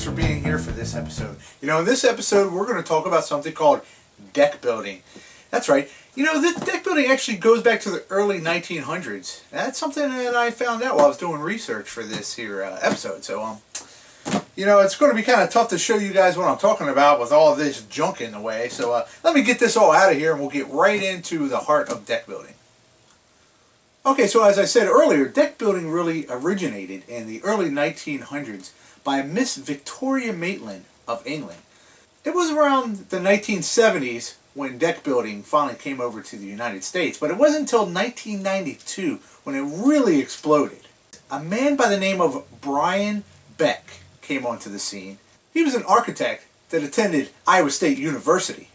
thanks for being here for this episode. In this episode, we're going to talk about something called deck building. That's right. This deck building actually goes back to the early 1900s. That's something that I found out while I was doing research for this here episode. So, it's going to be kind of tough to show you guys what I'm talking about with all this junk in the way. So, let me get this all out of here and we'll get right into the heart of deck building. Okay, so as I said earlier, deck building really originated in the early 1900s by Miss Victoria Maitland of England. It was around the 1970s when deck building finally came over to the United States, but it wasn't until 1992 when it really exploded. A man by the name of Brian Beck came onto the scene. He was an architect that attended Iowa State University,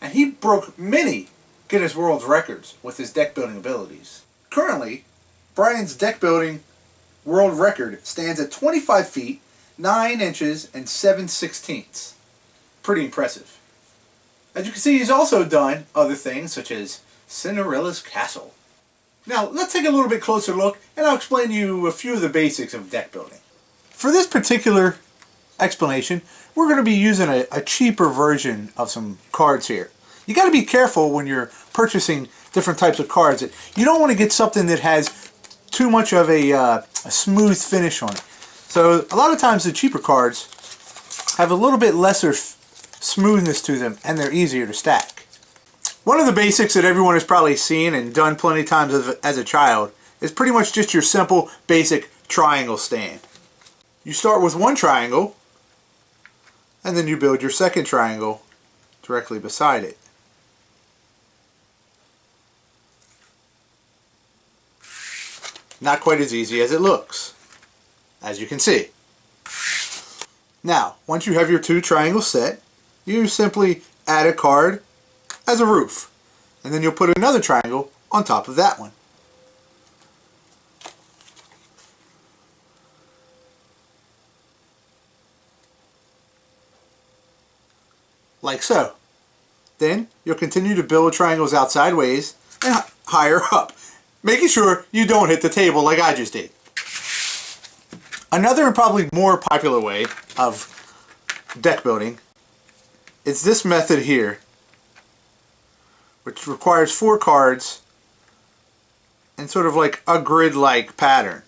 and he broke many Guinness World Records with his deck building abilities. Currently, Brian's deck building world record stands at 25 feet, 9 inches, and 7/16. Pretty impressive. As you can see, he's also done other things such as Cinderella's Castle. Now, let's take a little bit closer look and I'll explain to you a few of the basics of deck building. For this particular explanation, we're going to be using a cheaper version of some cards here. You got to be careful when you're purchasing different types of cards. You don't want to get something that has too much of a smooth finish on it. So a lot of times the cheaper cards have a little bit lesser smoothness to them and they're easier to stack. One of the basics that everyone has probably seen and done plenty of times as a child is pretty much just your simple basic triangle stand. You start with one triangle and then you build your second triangle directly beside it. Not quite as easy as it looks, as you can see. Now, once you have your two triangles set, you simply add a card as a roof, and then you'll put another triangle on top of that one. Like so. Then you'll continue to build triangles out sideways and higher up, making sure you don't hit the table like I just did. Another and probably more popular way of deck building is this method here, which requires 4 cards and sort of like a grid-like pattern.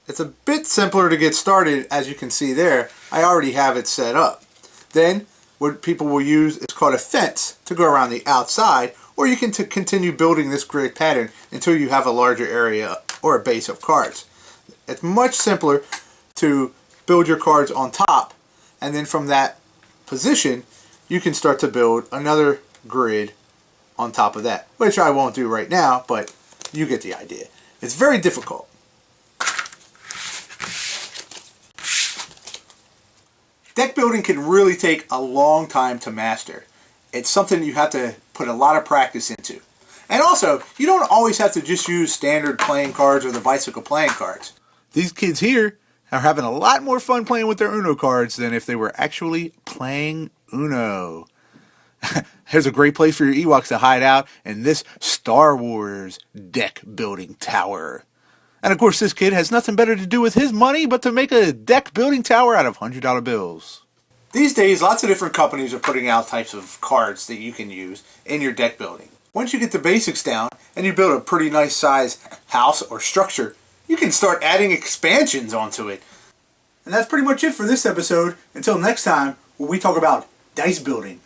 It's a bit simpler to get started, as you can see there. I already have it set up. Then what people will use is called a fence to go around the outside, or you can continue building this grid pattern until you have a larger area or a base of cards. It's much simpler to build your cards on top, and then from that position you can start to build another grid on top of that, which I won't do right now, but you get the idea. It's very difficult. Deck building can really take a long time to master. It's something you have to put a lot of practice into. And also, you don't always have to just use standard playing cards or the bicycle playing cards. These kids here are having a lot more fun playing with their Uno cards than if they were actually playing Uno. Here's a great place for your Ewoks to hide out in this Star Wars deck building tower. And of course, this kid has nothing better to do with his money but to make a deck building tower out of $100 bills. These days, lots of different companies are putting out types of cards that you can use in your deck building. Once you get the basics down and you build a pretty nice size house or structure, you can start adding expansions onto it. And that's pretty much it for this episode. Until next time, when we talk about dice building.